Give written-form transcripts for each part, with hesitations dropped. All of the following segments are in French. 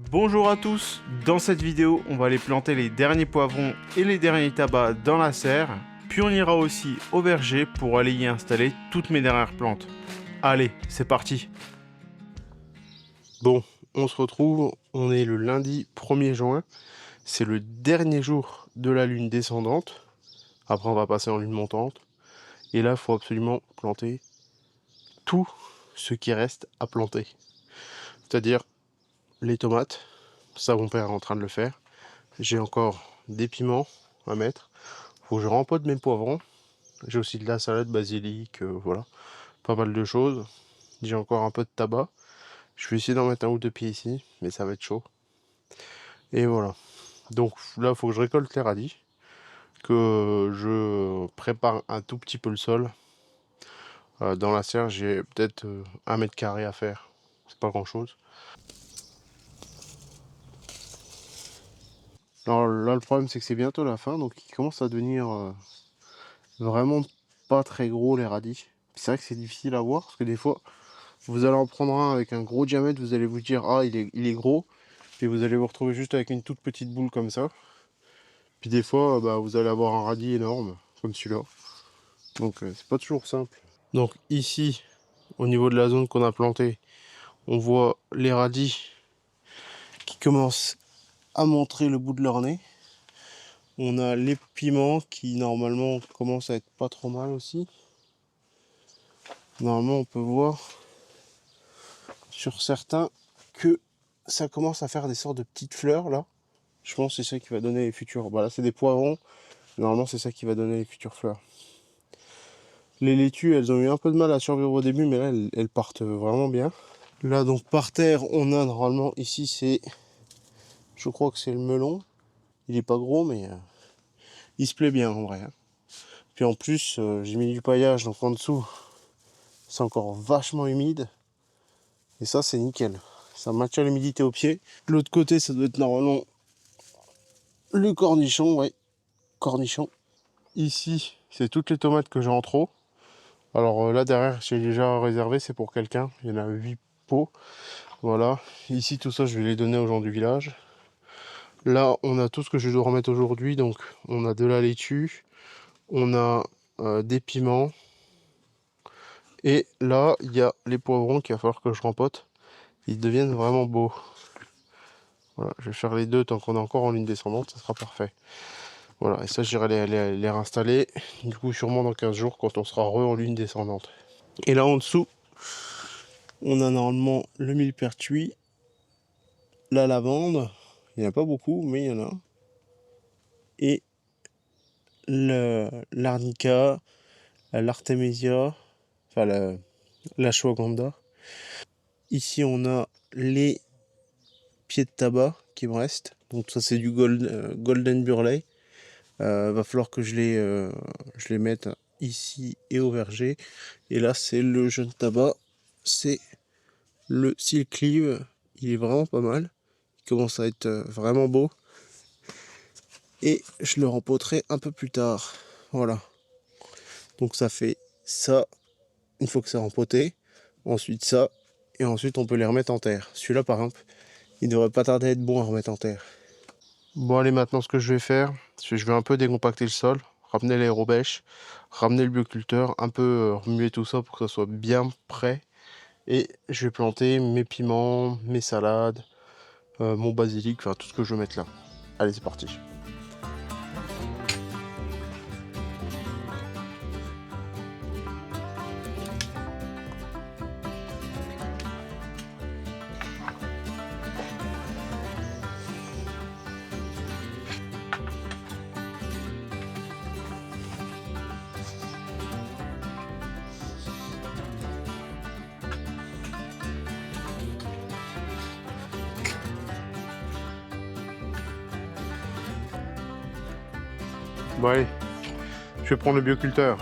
Bonjour à tous, dans cette vidéo on va aller planter les derniers poivrons et les derniers tabacs dans la serre, puis on ira aussi au verger pour aller y installer toutes mes dernières plantes. Allez, c'est parti. Bon, on se retrouve, on est le lundi 1er juin, c'est le dernier jour de la lune descendante, après on va passer en lune montante, et là il faut absolument planter tout ce qui reste à planter, c'est-à-dire les tomates. Ça, mon père est en train de le faire. J'ai encore des piments à mettre. Faut que je rempote mes poivrons. J'ai aussi de la salade, basilic, voilà. Pas mal de choses. J'ai encore un peu de tabac. Je vais essayer d'en mettre un ou deux pieds ici, mais ça va être chaud. Et voilà. Donc là, il faut que je récolte les radis. Que je prépare un tout petit peu le sol. Dans la serre, j'ai peut-être 1 m² à faire. C'est pas grand-chose. Alors là, le problème, c'est que c'est bientôt la fin, donc il commence à devenir vraiment pas très gros les radis. C'est vrai que c'est difficile à voir, parce que des fois, vous allez en prendre un avec un gros diamètre, vous allez vous dire, ah, il est gros, puis vous allez vous retrouver juste avec une toute petite boule comme ça. Puis des fois, bah, vous allez avoir un radis énorme, comme celui-là. Donc c'est pas toujours simple. Donc ici, au niveau de la zone qu'on a plantée, on voit les radis qui commencent à montrer le bout de leur nez. On a les piments qui normalement commencent à être pas trop mal aussi. Normalement on peut voir sur certains que ça commence à faire des sortes de petites fleurs là. Je pense que c'est ça qui va donner les futurs. Bah là c'est des poivrons. Normalement c'est ça qui va donner les futures fleurs. Les laitues elles ont eu un peu de mal à survivre au début, mais là elles partent vraiment bien. Là donc par terre on a normalement ici c'est, je crois que c'est le melon. Il est pas gros mais il se plaît bien en vrai. Puis en plus j'ai mis du paillage donc en dessous c'est encore vachement humide. Et ça c'est nickel. Ça maintient l'humidité au pied. De l'autre côté ça doit être normalement le cornichon, ouais. Cornichon. Ici c'est toutes les tomates que j'ai en trop. Alors là derrière j'ai déjà réservé, c'est pour quelqu'un. Il y en a 8 pots. Voilà. Ici tout ça je vais les donner aux gens du village. Là on a tout ce que je dois remettre aujourd'hui. Donc on a de la laitue. On a des piments. Et là il y a les poivrons qu'il va falloir que je rempote. Ils deviennent vraiment beaux. Voilà, je vais faire les deux tant qu'on est encore en ligne descendante, ça sera parfait. Voilà, et ça j'irai les réinstaller, du coup sûrement dans 15 jours quand on sera en ligne descendante. Et là en dessous, on a normalement le millepertuis, la lavande, il n'y en a pas beaucoup, mais il y en a. Et l'arnica, l'artémisia, enfin l'ashwagandha. Ici on a les pieds de tabac qui me restent, donc ça c'est du golden burley. Va falloir que je les mette ici et au verger. Et là c'est le jeune tabac, c'est le Silkleave. Il est vraiment pas mal, il commence à être vraiment beau, et je le rempoterai un peu plus tard. Voilà, donc ça fait ça, il faut que c'est rempoté, ensuite ça, et ensuite on peut les remettre en terre. Celui-là par exemple, il devrait pas tarder à être bon à remettre en terre. Bon allez, maintenant ce que je vais faire, c'est que je vais un peu décompacter le sol, ramener l'aérobêche, ramener le bioculteur, un peu remuer tout ça pour que ça soit bien prêt. Et je vais planter mes piments, mes salades, mon basilic, enfin tout ce que je veux mettre là. Allez, c'est parti. Bon allez, je vais prendre le bioculteur.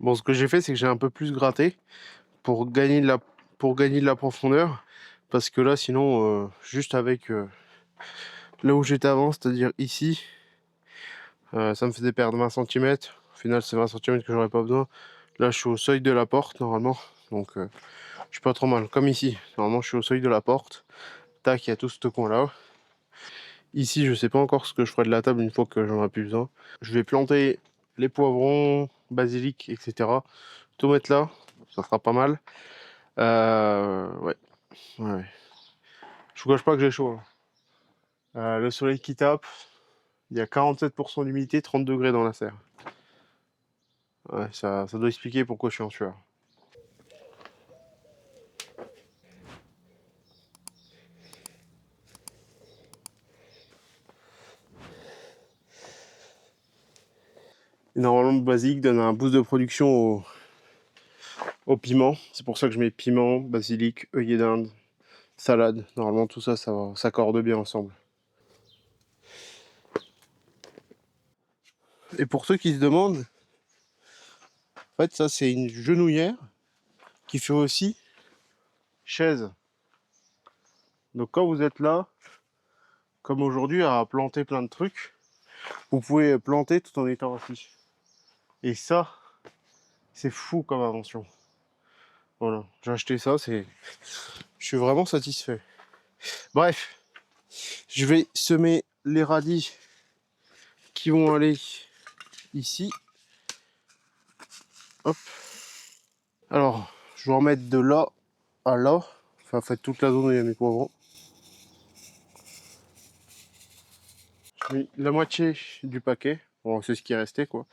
Bon, ce que j'ai fait, c'est que j'ai un peu plus gratté pour gagner de la profondeur. Parce que là, sinon, juste avec là où j'étais avant, c'est-à-dire ici, ça me faisait perdre 20 centimètres. Au final, c'est 20 centimètres que j'aurais pas besoin. Là, je suis au seuil de la porte, normalement. Donc, je suis pas trop mal. Comme ici, normalement, je suis au seuil de la porte. Tac, il y a tout ce coin-là. Ici, je sais pas encore ce que je ferai de la table une fois que j'en aurai plus besoin. Je vais planter les poivrons, basilic, etc. Tout mettre là, ça sera pas mal. Ouais, ouais. Je vous cache pas que j'ai chaud, hein. Le soleil qui tape, il y a 47% d'humidité, 30 degrés dans la serre. Ouais, ça doit expliquer pourquoi je suis en sueur. Et normalement, le basilic donne un boost de production au piment. C'est pour ça que je mets piment, basilic, œillet d'Inde, salade. Normalement, tout ça, ça s'accorde bien ensemble. Et pour ceux qui se demandent, en fait, ça, c'est une genouillère qui fait aussi chaise. Donc, quand vous êtes là, comme aujourd'hui, à planter plein de trucs, vous pouvez planter tout en étant assis. Et ça, c'est fou comme invention. Voilà, j'ai acheté ça, je suis vraiment satisfait. Bref, je vais semer les radis qui vont aller ici. Hop. Alors, je vais en mettre de là à là. Enfin, en fait, toute la zone où il y a mes poivrons. J'ai mis la moitié du paquet. Bon, c'est ce qui est resté, quoi.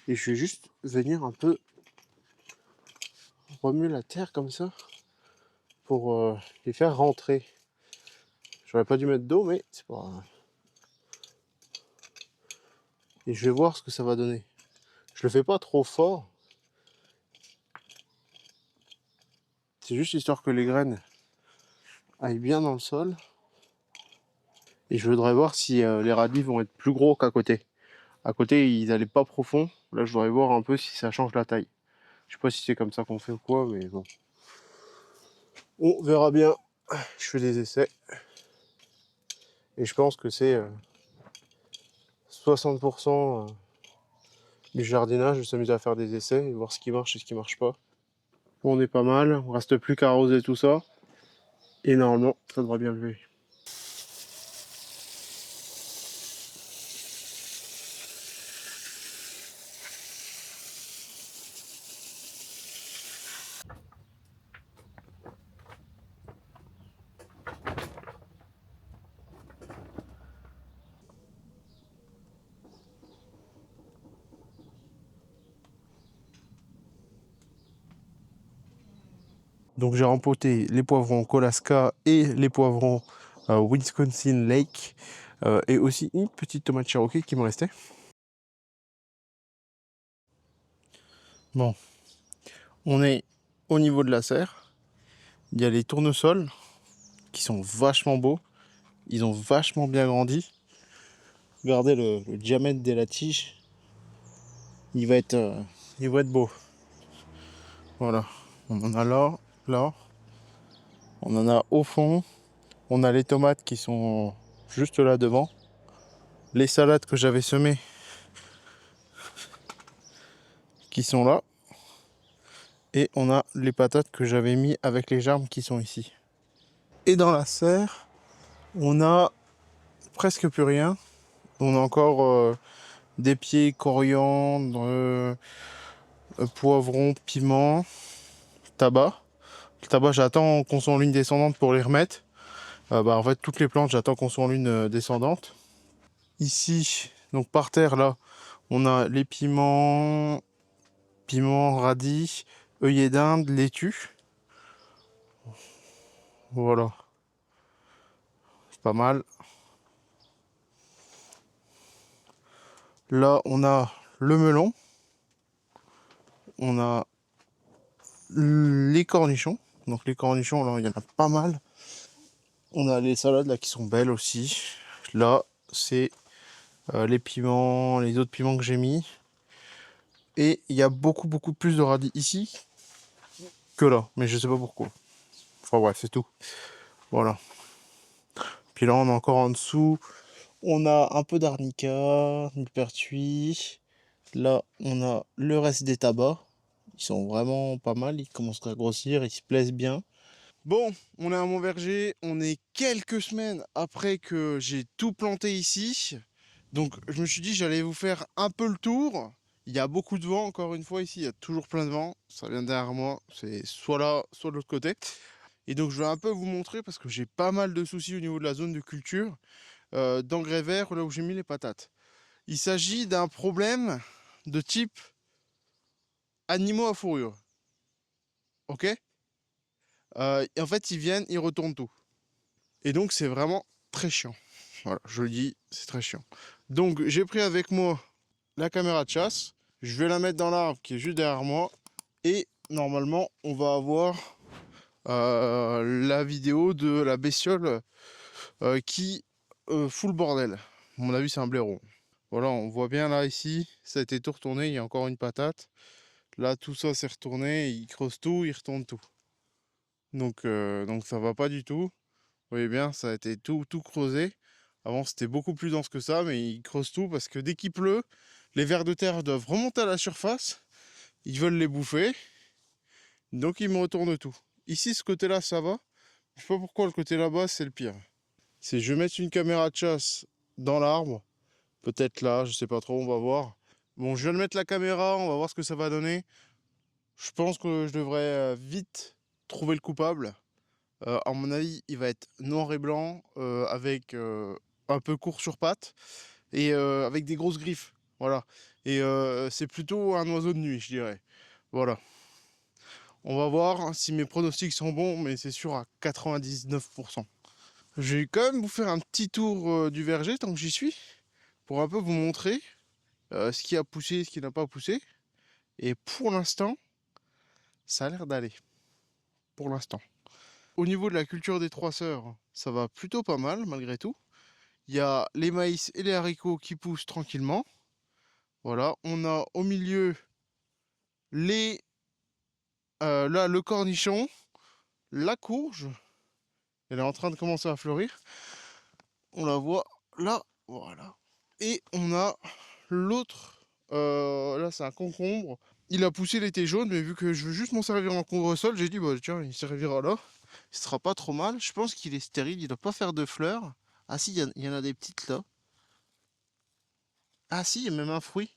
Et je vais juste venir un peu remuer la terre comme ça pour les faire rentrer. J'aurais pas dû mettre d'eau, mais c'est pas grave. Et je vais voir ce que ça va donner. Je le fais pas trop fort. C'est juste histoire que les graines aillent bien dans le sol. Et je voudrais voir si les radis vont être plus gros qu'à côté. À côté, ils n'allaient pas profond. Là, je voudrais voir un peu si ça change la taille. Je sais pas si c'est comme ça qu'on fait ou quoi, mais bon. On verra bien. Je fais des essais. Et je pense que c'est 60% du jardinage. Je s'amuse à faire des essais et voir ce qui marche et ce qui marche pas. Bon, on est pas mal. On reste plus qu'à arroser tout ça. Et normalement, ça devrait bien lever. Donc j'ai rempoté les poivrons Kolaska et les poivrons Wisconsin Lake. Et aussi une petite tomate Cherokee qui me restait. Bon, on est au niveau de la serre. Il y a les tournesols qui sont vachement beaux. Ils ont vachement bien grandi. Regardez le diamètre de la tige. Il va être beau. Voilà. On en a là, là. On en a au fond. On a les tomates qui sont juste là devant. Les salades que j'avais semées qui sont là. Et on a les patates que j'avais mis avec les germes qui sont ici. Et dans la serre, on a presque plus rien. On a encore des pieds coriandre, poivron, piment, tabac. Le tabac, j'attends qu'on soit en ligne descendante pour les remettre. En fait, toutes les plantes, j'attends qu'on soit en ligne descendante. Ici, donc par terre, là, on a les piments, radis, œillets d'Inde, laitue. Voilà, c'est pas mal. Là, on a le melon. On a les cornichons. Donc les cornichons, là, il y en a pas mal. On a les salades là qui sont belles aussi. Là, c'est les piments, les autres piments que j'ai mis. Et il y a beaucoup plus de radis ici que là. Mais je sais pas pourquoi. Enfin bref, c'est tout. Voilà. Puis là, on est encore en dessous. On a un peu d'arnica, du pertuis. Là, on a le reste des tabacs. Ils sont vraiment pas mal. Ils commencent à grossir. Ils se plaisent bien. Bon, on est à Montverger. On est quelques semaines après que j'ai tout planté ici. Donc, je me suis dit, j'allais vous faire un peu le tour. Il y a beaucoup de vent, encore une fois, ici. Il y a toujours plein de vent. Ça vient derrière moi. C'est soit là, soit de l'autre côté. Et donc, je vais un peu vous montrer parce que j'ai pas mal de soucis au niveau de la zone de culture d'engrais verts, là où j'ai mis les patates. Il s'agit d'un problème de type animaux à fourrure. Ok. Et en fait, ils viennent, ils retournent tout. Et donc, c'est vraiment très chiant. Voilà, je le dis, c'est très chiant. Donc, j'ai pris avec moi la caméra de chasse. Je vais la mettre dans l'arbre qui est juste derrière moi. Et normalement, on va avoir la vidéo de la bestiole qui fout le bordel. À mon avis, c'est un blaireau. Voilà, on voit bien là, ici, ça a été tout retourné. Il y a encore une patate. Là, tout ça s'est retourné. Il creuse tout, il retourne tout. Donc ça va pas du tout. Vous voyez bien, ça a été tout creusé. Avant, c'était beaucoup plus dense que ça, mais il creuse tout parce que dès qu'il pleut, les vers de terre doivent remonter à la surface. Ils veulent les bouffer. Donc, ils me retournent tout. Ici, ce côté-là, ça va. Je sais pas pourquoi le côté là-bas, c'est le pire. C'est je vais mettre une caméra de chasse dans l'arbre. Peut-être là, je sais pas trop, on va voir. Bon, je viens de mettre la caméra, on va voir ce que ça va donner. Je pense que je devrais vite trouver le coupable. À mon avis, il va être noir et blanc, avec un peu court sur pattes et avec des grosses griffes. Voilà. Et c'est plutôt un oiseau de nuit, je dirais. Voilà. On va voir hein, si mes pronostics sont bons, mais c'est sûr à 99%. Je vais quand même vous faire un petit tour du verger tant que j'y suis, pour un peu vous montrer ce qui a poussé, ce qui n'a pas poussé. Et pour l'instant, ça a l'air d'aller. Pour l'instant. Au niveau de la culture des trois sœurs, ça va plutôt pas mal malgré tout. Il y a les maïs et les haricots qui poussent tranquillement. Voilà, on a au milieu les là le cornichon, la courge, elle est en train de commencer à fleurir. On la voit là, voilà. Et on a l'autre, là c'est un concombre. Il a poussé, il était jaune, mais vu que je veux juste m'en servir en couvre-sol, j'ai dit bah tiens, il servira là. Il sera pas trop mal. Je pense qu'il est stérile, il doit pas faire de fleurs. Ah si, il y en a des petites là. Ah si, il y a même un fruit.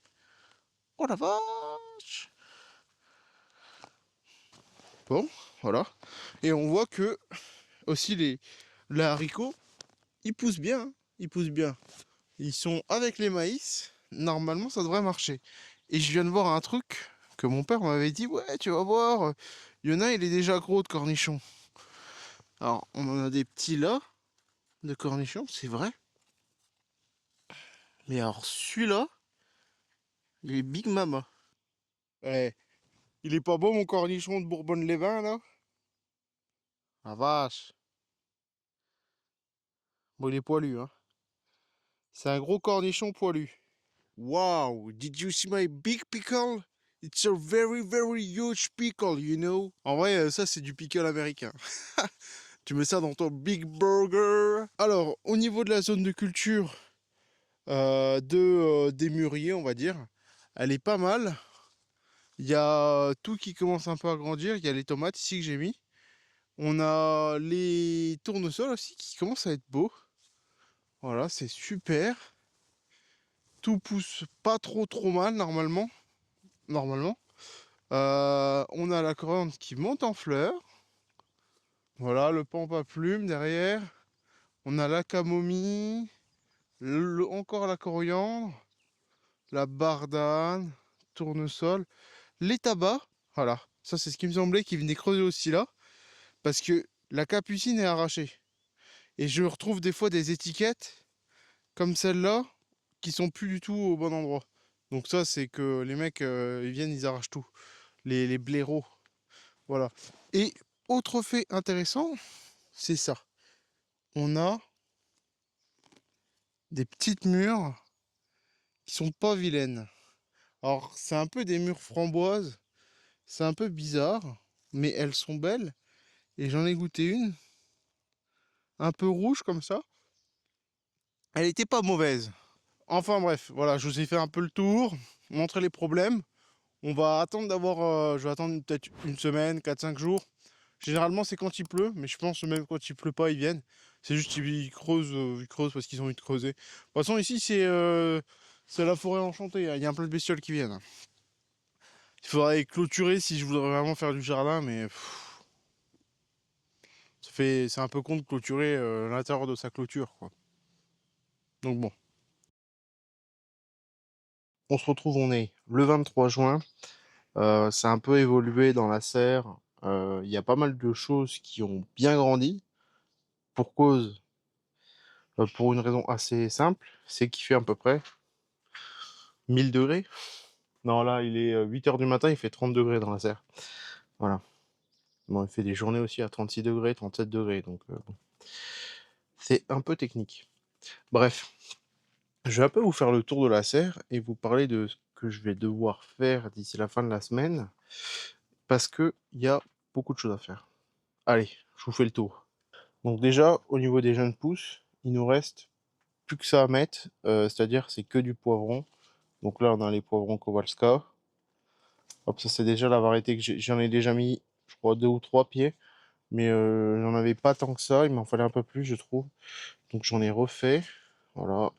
Oh la vache! Bon, voilà. Et on voit que aussi les haricots, ils poussent bien, hein. Ils poussent bien. Ils sont avec les maïs. Normalement, ça devrait marcher. Et je viens de voir un truc que mon père m'avait dit. Ouais, tu vas voir. Il y en a, il est déjà gros de cornichons. Alors, on en a des petits là, de cornichons, c'est vrai. Mais alors, celui-là, il est Big Mama. Ouais. Il est pas beau, mon cornichon de Bourbonne-les-Bains, là? Ah vache. Bon, il est poilu, hein. C'est un gros cornichon poilu. Wow, did you see my big pickle? It's a very huge pickle, you know. En vrai, ça c'est du pickle américain. Tu mets ça dans ton big burger. Alors, au niveau de la zone de culture des mûriers, on va dire, elle est pas mal. Il y a tout qui commence un peu à grandir. Il y a les tomates ici que j'ai mis. On a les tournesols aussi qui commencent à être beaux. Voilà, c'est super. Tout pousse pas trop mal normalement. Normalement. On a la coriandre qui monte en fleurs. Voilà, le pampaplume derrière. On a la camomille. Encore la coriandre. La bardane. Tournesol. Les tabacs. Voilà. Ça, c'est ce qui me semblait qui venait creuser aussi là. Parce que la capucine est arrachée. Et je retrouve des fois des étiquettes comme celle-là qui sont plus du tout au bon endroit. Donc ça, c'est que les mecs, ils viennent, ils arrachent tout. Les blaireaux. Voilà. Et autre fait intéressant, c'est ça. On a des petites mûres qui sont pas vilaines. Alors, c'est un peu des mûres framboises. C'est un peu bizarre, mais elles sont belles. Et j'en ai goûté une, un peu rouge comme ça. Elle était pas mauvaise. Enfin bref, voilà, je vous ai fait un peu le tour, montrer les problèmes. On va attendre d'avoir, je vais attendre peut-être une semaine, 4-5 jours. Généralement c'est quand il pleut, mais je pense même quand il pleut pas ils viennent. C'est juste qu'ils creusent parce qu'ils ont envie de creuser. De toute façon ici c'est la forêt enchantée, hein. Il y a un plein de bestioles qui viennent. Il faudrait clôturer si je voudrais vraiment faire du jardin, mais c'est un peu con de clôturer l'intérieur de sa clôture, quoi. Donc bon. On se retrouve, on est le 23 juin. Ça a un peu évolué dans la serre. Il y a pas mal de choses qui ont bien grandi. Pour cause, pour une raison assez simple, c'est qu'il fait à peu près 1000 degrés. Non, là, il est 8 heures du matin, il fait 30 degrés dans la serre. Voilà. Bon, il fait des journées aussi à 36 degrés, 37 degrés, donc bon. C'est un peu technique. Bref, je vais un peu vous faire le tour de la serre et vous parler de ce que je vais devoir faire d'ici la fin de la semaine, parce que il y a beaucoup de choses à faire. Allez, je vous fais le tour. Donc déjà, au niveau des jeunes pousses, il nous reste plus que ça à mettre, c'est-à-dire c'est que du poivron. Donc là, on a les poivrons Kowalska. Hop, ça c'est déjà la variété que j'en ai déjà mis, je crois, 2 ou 3 pieds. Mais j'en avais pas tant que ça, il m'en fallait un peu plus, je trouve. Donc j'en ai refait. Voilà.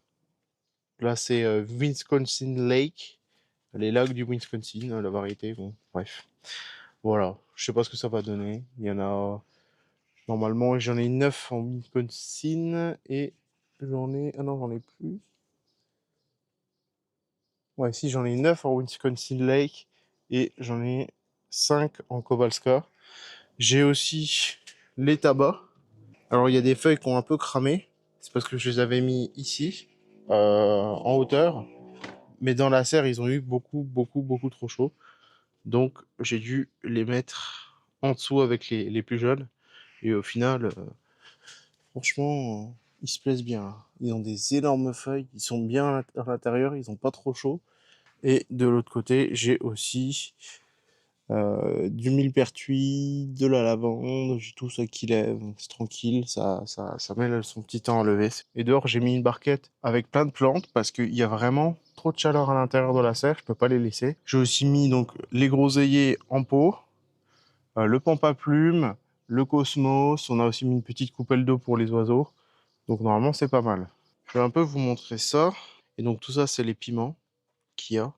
Là, c'est Wisconsin Lake. Les lacs du Wisconsin, la variété. Bon, bref. Voilà. Je sais pas ce que ça va donner. Il y en a. Normalement, j'en ai 9 en Wisconsin et j'en ai. Ah non, j'en ai plus. Ouais, si, j'en ai 9 en Wisconsin Lake et j'en ai 5 en Kowalska. J'ai aussi les tabacs. Alors, il y a des feuilles qui ont un peu cramé. C'est parce que je les avais mis ici, en hauteur. Mais dans la serre, ils ont eu beaucoup trop chaud. Donc, j'ai dû les mettre en dessous avec les plus jeunes. Et au final, franchement, ils se plaisent bien. Ils ont des énormes feuilles. Ils sont bien à l'intérieur. Ils n'ont pas trop chaud. Et de l'autre côté, j'ai aussi du millepertuis, de la lavande, j'ai tout ça qui lève, c'est tranquille, ça met son petit temps à lever. Et dehors, j'ai mis une barquette avec plein de plantes parce qu'il y a vraiment trop de chaleur à l'intérieur de la serre, je peux pas les laisser. J'ai aussi mis donc les groseilliers en pot, le pampaplume, le cosmos, on a aussi mis une petite coupelle d'eau pour les oiseaux. Donc normalement, c'est pas mal. Je vais un peu vous montrer ça. Et donc tout ça, c'est les piments qu'il y a.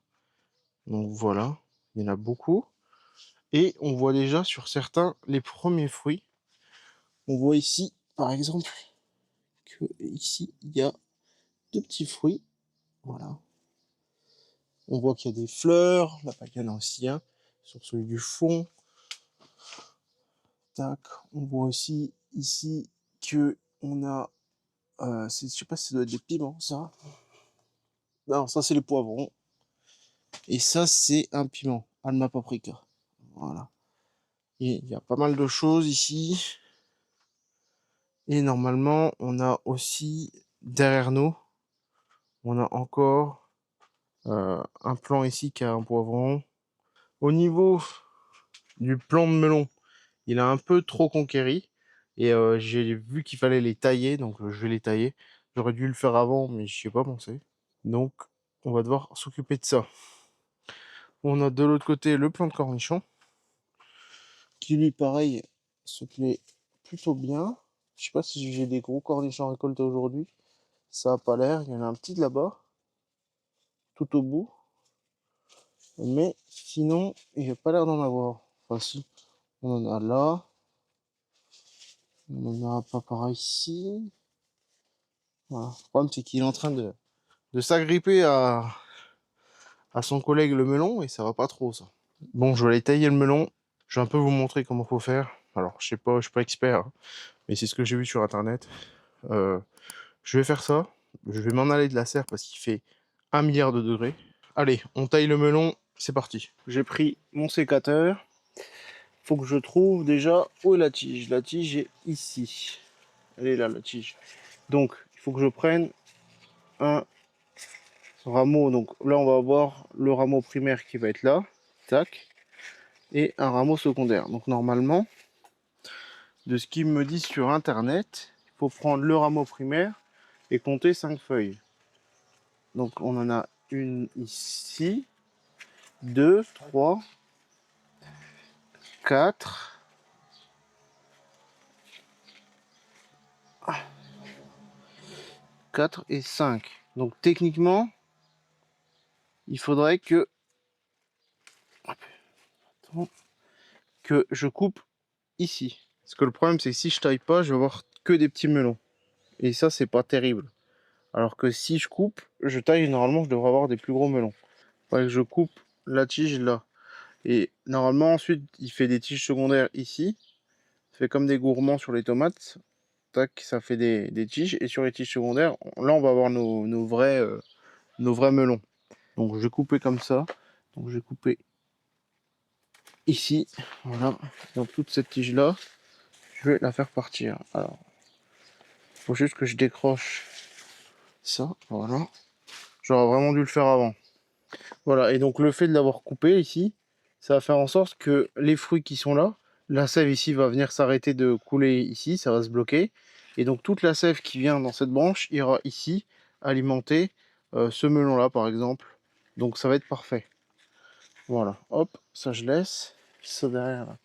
Donc voilà, il y en a beaucoup. Et on voit déjà sur certains les premiers fruits. On voit ici, par exemple, que ici, il y a 2 petits fruits. Voilà. On voit qu'il y a des fleurs. Là, il y en a aussi un sur celui du fond. Tac. On voit aussi ici que on a... je sais pas si ça doit être des piments, ça. Non, ça, c'est les poivrons. Et ça, c'est un piment. Alma paprika. Voilà. Et il y a pas mal de choses ici. Et normalement, on a aussi derrière nous, on a encore un plant ici qui a un poivron. Au niveau du plant de melon, il a un peu trop conquéri. Et j'ai vu qu'il fallait les tailler, donc je vais les tailler. J'aurais dû le faire avant, mais je n'y ai pas pensé. Donc, on va devoir s'occuper de ça. On a de l'autre côté le plant de cornichon, qui lui, pareil, se plaît plutôt bien. Je sais pas si j'ai des gros cornichons récoltés aujourd'hui. Ça a pas l'air. Il y en a un petit là-bas, tout au bout. Mais sinon, il n'y a pas l'air d'en avoir. Enfin, si, on en a là. On en a pas par ici. Voilà. Le problème, c'est qu'il est en train de s'agripper à son collègue le melon et ça va pas trop, ça. Bon, je vais aller tailler le melon. Je vais un peu vous montrer comment faut faire. Alors, je sais pas, je suis pas expert, hein, mais c'est ce que j'ai vu sur internet. Je vais faire ça. Je vais m'en aller de la serre parce qu'il fait 1 milliard de degrés. Allez, on taille le melon. C'est parti. J'ai pris mon sécateur. Faut que je trouve déjà où est la tige. La tige est ici. Elle est là, la tige. Donc, il faut que je prenne un rameaux. Donc là, on va avoir le rameau primaire qui va être là, tac, et un rameau secondaire. Donc normalement, de ce qu'ils me disent sur internet, il faut prendre le rameau primaire et compter 5 feuilles. Donc on en a une ici, 2, 3, 4, 4 et 5. Donc techniquement, il faudrait que je coupe ici. Parce que le problème, c'est que si je taille pas, je vais avoir que des petits melons. Et ça, c'est pas terrible. Alors que si je coupe, je taille, normalement, je devrais avoir des plus gros melons. Il faudrait que je coupe la tige là. Et normalement, ensuite, il fait des tiges secondaires ici. Ça fait comme des gourmands sur les tomates. Tac, ça fait des tiges. Et sur les tiges secondaires, là, on va avoir nos vrais melons. Donc, je vais couper comme ça. Donc, je vais couper ici. Voilà. Donc, toute cette tige-là, je vais la faire partir. Alors, il faut juste que je décroche ça. Voilà. J'aurais vraiment dû le faire avant. Voilà. Et donc, le fait de l'avoir coupé ici, ça va faire en sorte que les fruits qui sont là, la sève ici va venir s'arrêter de couler ici, ça va se bloquer. Et donc toute la sève qui vient dans cette branche ira ici alimenter ce melon-là par exemple. Donc ça va être parfait. Voilà, hop, ça je laisse. Ça derrière, là,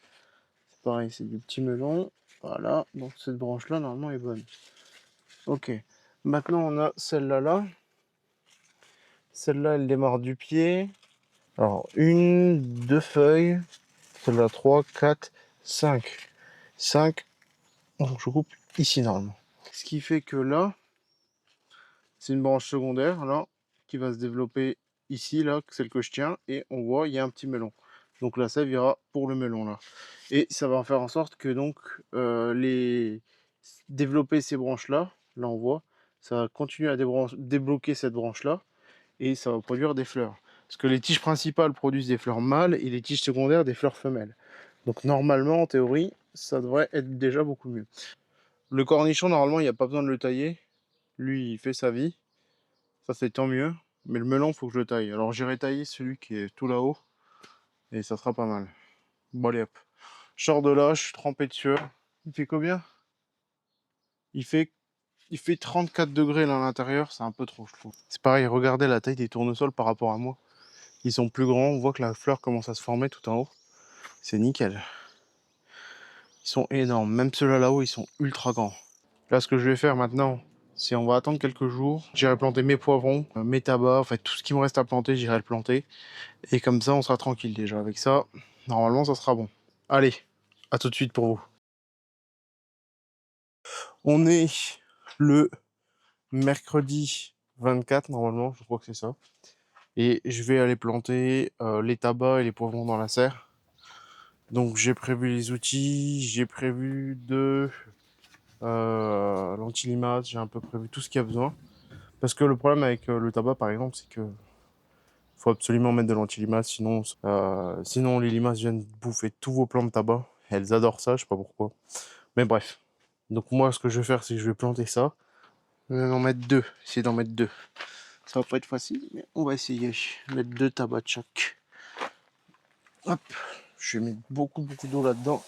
c'est pareil, c'est du petit melon. Voilà, donc cette branche-là normalement est bonne. Ok, maintenant on a celle-là là. Celle-là elle démarre du pied. Alors une, deux feuilles. Celle-là 3, 4, 5. 5. Donc je coupe ici normalement. Ce qui fait que là, c'est une branche secondaire là, qui va se développer ici, là, celle que je tiens, et on voit il y a un petit melon. Donc la sève ira pour le melon là. Et ça va faire en sorte que donc développer ces branches là, là on voit, ça va continuer à débloquer cette branche là, et ça va produire des fleurs. Parce que les tiges principales produisent des fleurs mâles et les tiges secondaires des fleurs femelles. Donc normalement, en théorie, ça devrait être déjà beaucoup mieux. Le cornichon, normalement, il n'y a pas besoin de le tailler. Lui, il fait sa vie. Ça, c'est tant mieux. Mais le melon, il faut que je le taille. Alors j'irai tailler celui qui est tout là-haut. Et ça sera pas mal. Bon, allez hop. Je sors de là, je suis trempé de sueur. Il fait combien? il fait, il fait 34 degrés là à l'intérieur. C'est un peu trop, je trouve. C'est pareil, regardez la taille des tournesols par rapport à moi. Ils sont plus grands. On voit que la fleur commence à se former tout en haut. C'est nickel. Ils sont énormes. Même ceux-là là-haut, ils sont ultra grands. Là, ce que je vais faire maintenant, c'est on va attendre quelques jours. J'irai planter mes poivrons, mes tabacs, en fait tout ce qui me reste à planter, j'irai le planter. Et comme ça, on sera tranquille déjà. Avec ça, normalement, ça sera bon. Allez, à tout de suite pour vous. On est le mercredi 24, normalement, je crois que c'est ça. Et je vais aller planter les tabacs et les poivrons dans la serre. Donc j'ai prévu les outils, j'ai prévu de l'anti-limace, j'ai un peu prévu tout ce qu'il y a besoin. Parce que le problème avec le tabac, par exemple, c'est que faut absolument mettre de l'anti-limace, sinon les limaces viennent bouffer tous vos plants de tabac. Elles adorent ça, je sais pas pourquoi. Mais bref. Donc moi, ce que je vais faire, c'est que je vais planter ça. Je vais en mettre deux, essayer d'en mettre deux. Ça va pas être facile, mais on va essayer. Mettre deux tabacs de chaque. Hop, je vais mettre beaucoup d'eau là-dedans,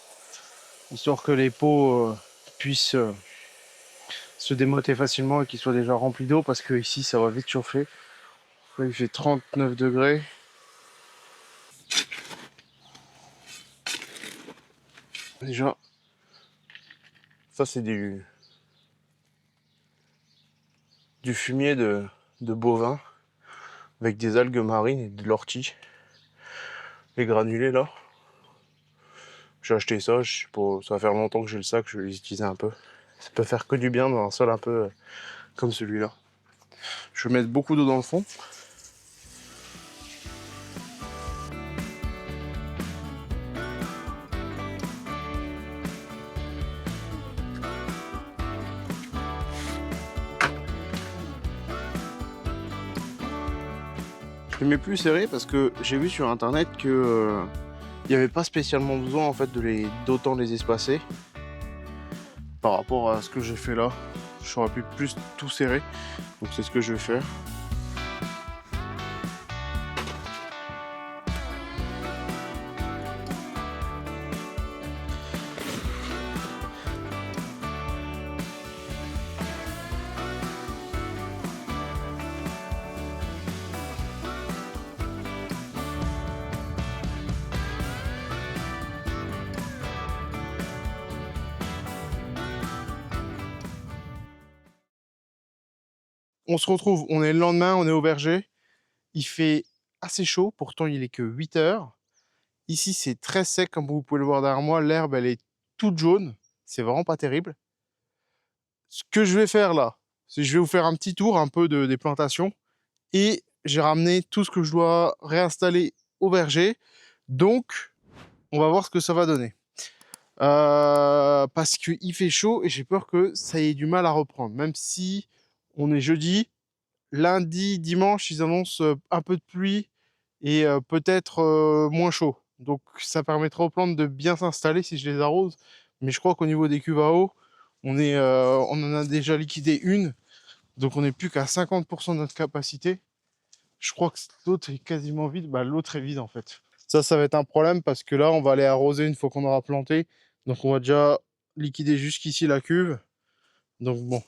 histoire que les pots puissent se démoter facilement et qu'ils soient déjà remplis d'eau, parce que ici, ça va vite chauffer. Il fait 39 degrés. Déjà, ça c'est du fumier de bovin avec des algues marines et de l'ortie. Les granulés là. J'ai acheté ça, je sais pas, ça va faire longtemps que j'ai le sac, je vais les utiliser un peu. Ça peut faire que du bien dans un sol un peu comme celui-là. Je vais mettre beaucoup d'eau dans le fond. Je les mets plus serré parce que j'ai vu sur internet que il n'y avait pas spécialement besoin en fait d'autant les espacer par rapport à ce que j'ai fait là. J'aurais pu plus tout serrer, donc c'est ce que je vais faire. On se retrouve, on est le lendemain, on est au verger. Il fait assez chaud, pourtant il est que 8 heures. Ici, c'est très sec, comme vous pouvez le voir derrière moi. L'herbe, elle est toute jaune. C'est vraiment pas terrible. Ce que je vais faire là, c'est que je vais vous faire un petit tour un peu des plantations. Et j'ai ramené tout ce que je dois réinstaller au verger. Donc, on va voir ce que ça va donner. Parce qu'il fait chaud et j'ai peur que ça ait du mal à reprendre. Même si on est jeudi, lundi, dimanche, ils annoncent un peu de pluie et peut-être moins chaud. Donc ça permettra aux plantes de bien s'installer si je les arrose. Mais je crois qu'au niveau des cuves à eau, on en a déjà liquidé une. Donc on n'est plus qu'à 50% de notre capacité. Je crois que l'autre est quasiment vide. Bah, l'autre est vide en fait. Ça va être un problème parce que là, on va aller arroser une fois qu'on aura planté. Donc on va déjà liquider jusqu'ici la cuve. Donc bon,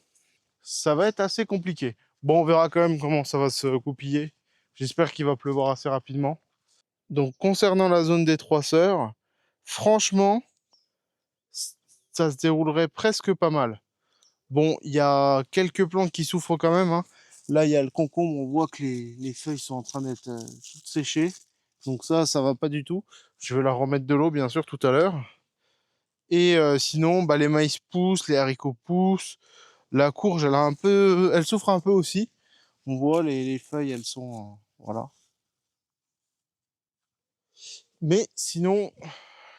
ça va être assez compliqué. Bon, on verra quand même comment ça va se goupiller. J'espère qu'il va pleuvoir assez rapidement. Donc concernant la zone des Trois Sœurs, franchement, ça se déroulerait presque pas mal. Bon, il y a quelques plantes qui souffrent quand même, hein. Là, il y a le concombre, on voit que les feuilles sont en train d'être toutes séchées. Donc ça va pas du tout. Je vais leur remettre de l'eau, bien sûr, tout à l'heure. Et sinon, bah, les maïs poussent, les haricots poussent. La courge, elle souffre un peu aussi. On voit les feuilles, elles sont... voilà. Mais sinon,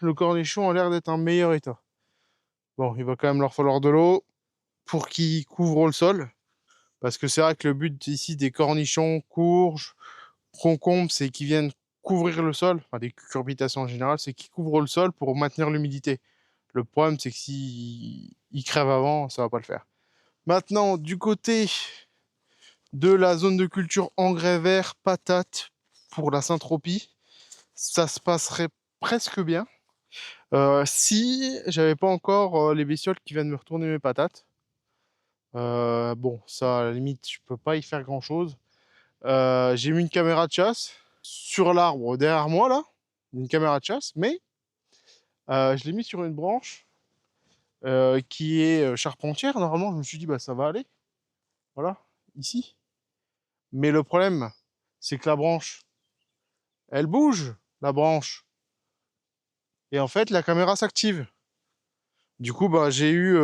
le cornichon a l'air d'être en meilleur état. Bon, il va quand même leur falloir de l'eau pour qu'ils couvrent le sol. Parce que c'est vrai que le but ici des cornichons, courges, concombres, c'est qu'ils viennent couvrir le sol. Enfin, des cucurbitacées en général, c'est qu'ils couvrent le sol pour maintenir l'humidité. Le problème, c'est que s'ils crèvent avant, ça va pas le faire. Maintenant, du côté de la zone de culture engrais vert, patates pour la Saint-Tropez, ça se passerait presque bien. Si j'avais pas encore les bestioles qui viennent me retourner mes patates. Bon, ça, à la limite, je peux pas y faire grand-chose. J'ai mis une caméra de chasse sur l'arbre derrière moi, là. Une caméra de chasse, mais je l'ai mis sur une branche qui est charpentière. Normalement, je me suis dit, bah, ça va aller. Voilà, ici. Mais le problème, c'est que la branche, elle bouge, la branche. Et en fait, la caméra s'active. Du coup, bah, j'ai eu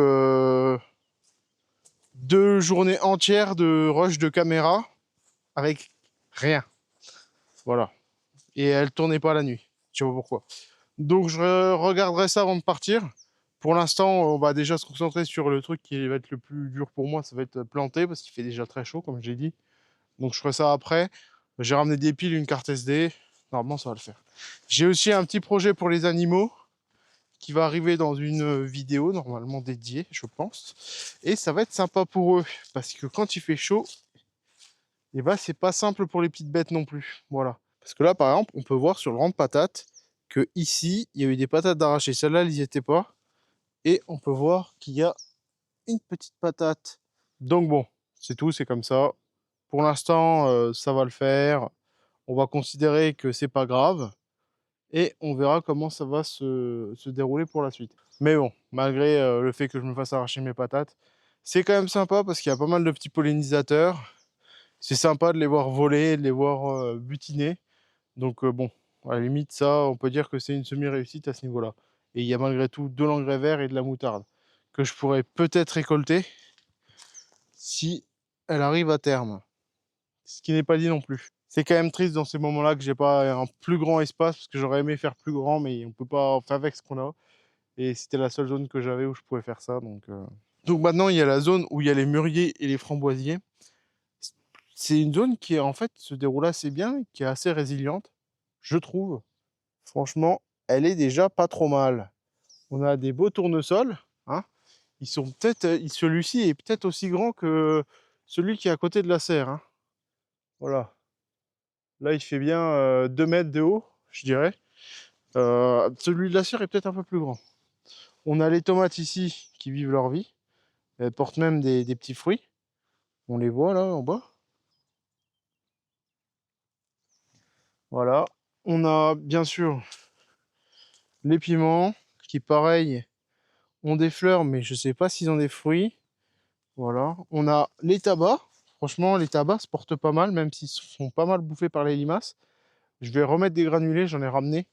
2 journées entières de rush de caméra avec rien. Voilà. Et elle tournait pas la nuit. Je sais pas pourquoi. Donc je regarderai ça avant de partir. Pour l'instant, on va déjà se concentrer sur le truc qui va être le plus dur pour moi, ça va être planter parce qu'il fait déjà très chaud, comme j'ai dit. Donc je ferai ça après. J'ai ramené des piles, une carte SD. Normalement, ça va le faire. J'ai aussi un petit projet pour les animaux qui va arriver dans une vidéo normalement dédiée, je pense. Et ça va être sympa pour eux parce que quand il fait chaud, et bah c'est pas simple pour les petites bêtes non plus. Voilà. Parce que là, par exemple, on peut voir sur le rang de patates que ici, il y a eu des patates d'arrachées. Celles-là, elles n'y étaient pas. Et on peut voir qu'il y a une petite patate. Donc bon, c'est tout, c'est comme ça. Pour l'instant, ça va le faire. On va considérer que c'est pas grave. Et on verra comment ça va se dérouler pour la suite. Mais bon, malgré le fait que je me fasse arracher mes patates, c'est quand même sympa parce qu'il y a pas mal de petits pollinisateurs. C'est sympa de les voir voler, de les voir butiner. Donc bon, à la limite, ça, on peut dire que c'est une semi-réussite à ce niveau-là. Et il y a malgré tout de l'engrais vert et de la moutarde que je pourrais peut-être récolter si elle arrive à terme. Ce qui n'est pas dit non plus. C'est quand même triste dans ces moments-là que j'ai pas un plus grand espace parce que j'aurais aimé faire plus grand, mais on peut pas faire avec ce qu'on a. Et c'était la seule zone que j'avais où je pouvais faire ça. Donc maintenant, il y a la zone où il y a les mûriers et les framboisiers. C'est une zone qui en fait se déroule assez bien, qui est assez résiliente, je trouve. Franchement, elle est déjà pas trop mal. On a des beaux tournesols, hein. Ils sont peut-être, celui-ci est peut-être aussi grand que celui qui est à côté de la serre, hein. Voilà. Là, il fait bien 2 mètres de haut, je dirais. Celui de la serre est peut-être un peu plus grand. On a les tomates ici qui vivent leur vie. Elles portent même des petits fruits. On les voit là en bas. Voilà. On a bien sûr les piments qui, pareil, ont des fleurs, mais je sais pas s'ils ont des fruits. Voilà. On a les tabacs. Franchement, les tabacs se portent pas mal, même s'ils sont pas mal bouffés par les limaces. Je vais remettre des granulés, j'en ai ramené.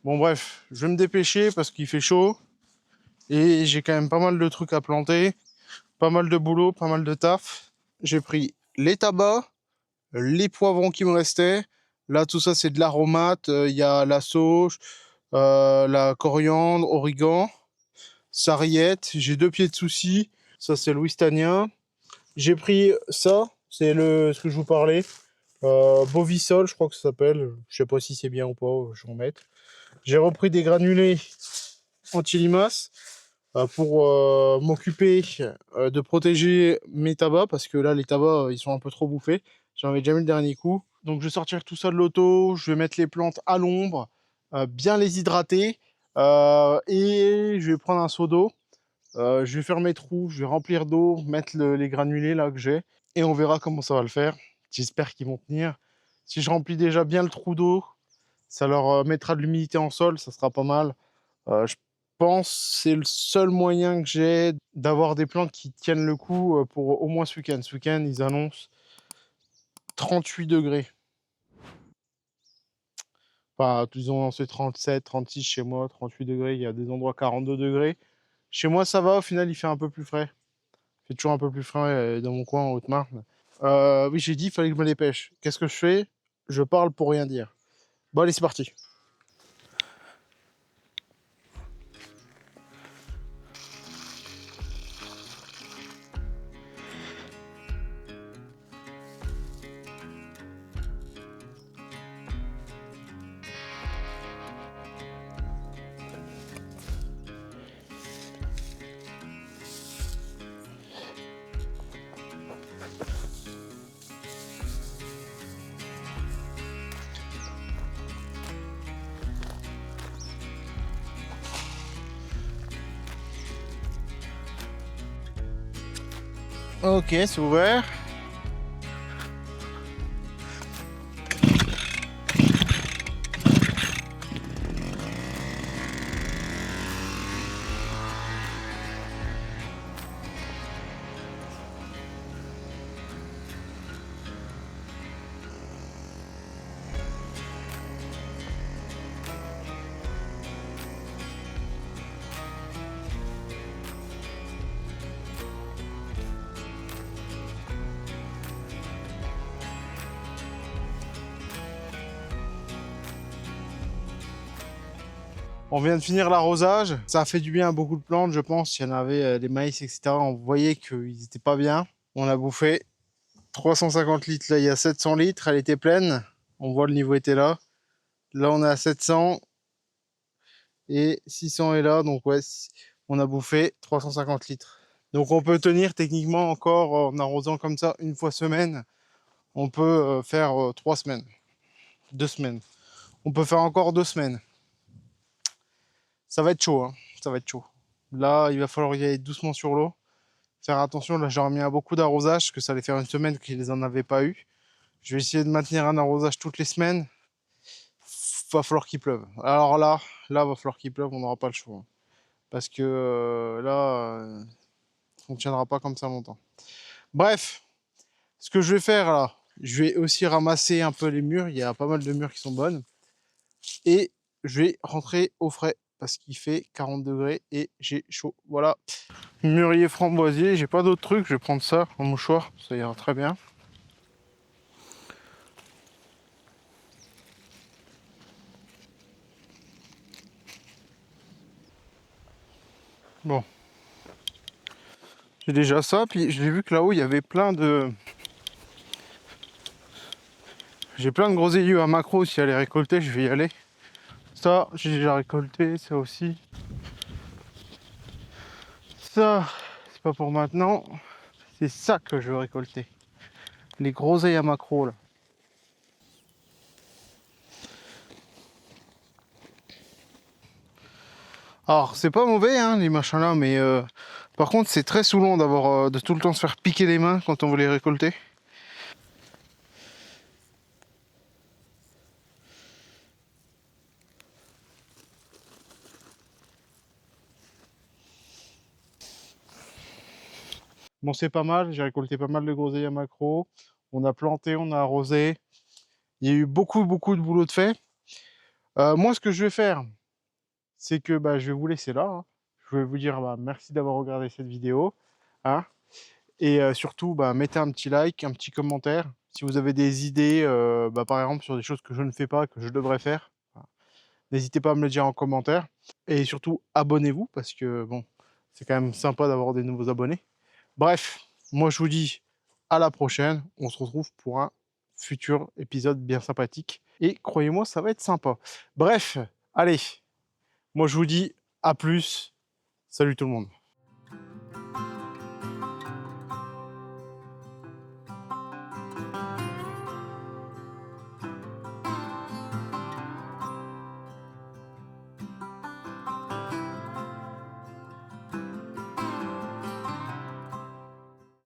Bon bref, je vais me dépêcher parce qu'il fait chaud. Et j'ai quand même pas mal de trucs à planter. Pas mal de boulot, pas mal de taf. J'ai pris les tabacs, les poivrons qui me restaient. Là, tout ça, c'est de l'aromate. Il y a la sauge, la coriandre, origan, sarriette. J'ai 2 pieds de soucis. Ça, c'est le wistanien. J'ai pris ça, c'est ce que je vous parlais. Bovisol, je crois que ça s'appelle. Je sais pas si c'est bien ou pas, je vais en mettre. J'ai repris des granulés anti-limaces pour m'occuper de protéger mes tabacs parce que là, les tabacs, ils sont un peu trop bouffés. J'en avais déjà mis le dernier coup. Donc, je vais sortir tout ça de l'auto. Je vais mettre les plantes à l'ombre, bien les hydrater et je vais prendre un seau d'eau. Je vais faire mes trous, je vais remplir d'eau, mettre les granulés là que j'ai et on verra comment ça va le faire. J'espère qu'ils vont tenir. Si je remplis déjà bien le trou d'eau, ça leur mettra de l'humidité en sol, ça sera pas mal. Je pense que c'est le seul moyen que j'ai d'avoir des plantes qui tiennent le coup pour au moins ce week-end. Ce week-end, ils annoncent 38 degrés. Enfin, ils ont lancé 37, 36 chez moi, 38 degrés. Il y a des endroits 42 degrés. Chez moi, ça va. Au final, il fait un peu plus frais. Il fait toujours un peu plus frais dans mon coin en Haute-Marne. Oui, j'ai dit, il fallait que je me dépêche. Qu'est-ce que je fais? Je parle pour rien dire. Bon, allez, c'est parti. Ok, c'est ouvert. On vient de finir l'arrosage. Ça a fait du bien à beaucoup de plantes, je pense. Il y en avait des maïs, etc. On voyait qu'ils n'étaient pas bien. On a bouffé 350 litres. Là, il y a 700 litres. Elle était pleine. On voit le niveau était là. Là, on est à 700 et 600 est là. Donc, ouais, on a bouffé 350 litres. Donc, on peut tenir techniquement encore en arrosant comme ça une fois semaine. On peut faire 3 semaines, 2 semaines. On peut faire encore 2 semaines. Ça va être chaud, hein. Ça va être chaud. Là, il va falloir y aller doucement sur l'eau. Faire attention, là, j'ai remis à beaucoup d'arrosage, parce que ça allait faire une semaine qu'ils n'en avaient pas eu. Je vais essayer de maintenir un arrosage toutes les semaines. Va falloir qu'il pleuve. Alors là, va falloir qu'il pleuve, on n'aura pas le choix. Parce que là, on ne tiendra pas comme ça longtemps. Bref, ce que je vais faire là, je vais aussi ramasser un peu les murs. Il y a pas mal de murs qui sont bonnes. Et je vais rentrer au frais parce qu'il fait 40 degrés et j'ai chaud. Voilà. Mûrier framboisier, j'ai pas d'autres trucs. Je vais prendre ça en mouchoir, ça ira très bien. Bon. J'ai déjà ça, puis j'ai vu que là-haut il y avait plein de. J'ai plein de groseilliers à macro, si à les récolter, je vais y aller. Ça, j'ai déjà récolté, ça aussi. Ça, c'est pas pour maintenant. C'est ça que je veux récolter. Les groseilles à macro là. Alors, c'est pas mauvais, hein, les machins là, mais par contre, c'est très saoulant d'avoir de tout le temps se faire piquer les mains quand on veut les récolter. Bon, c'est pas mal, j'ai récolté pas mal de groseilles à maquereau. On a planté, on a arrosé. Il y a eu beaucoup, beaucoup de boulot de fait. Moi, ce que je vais faire, c'est que bah, je vais vous laisser là, hein. Je vais vous dire bah, merci d'avoir regardé cette vidéo, hein. Et surtout, bah, mettez un petit like, un petit commentaire. Si vous avez des idées, bah, par exemple, sur des choses que je ne fais pas, que je devrais faire, voilà, n'hésitez pas à me le dire en commentaire. Et surtout, abonnez-vous, parce que bon, c'est quand même sympa d'avoir des nouveaux abonnés. Bref, moi je vous dis à la prochaine. On se retrouve pour un futur épisode bien sympathique. Et croyez-moi, ça va être sympa. Bref, allez, moi je vous dis à plus. Salut tout le monde.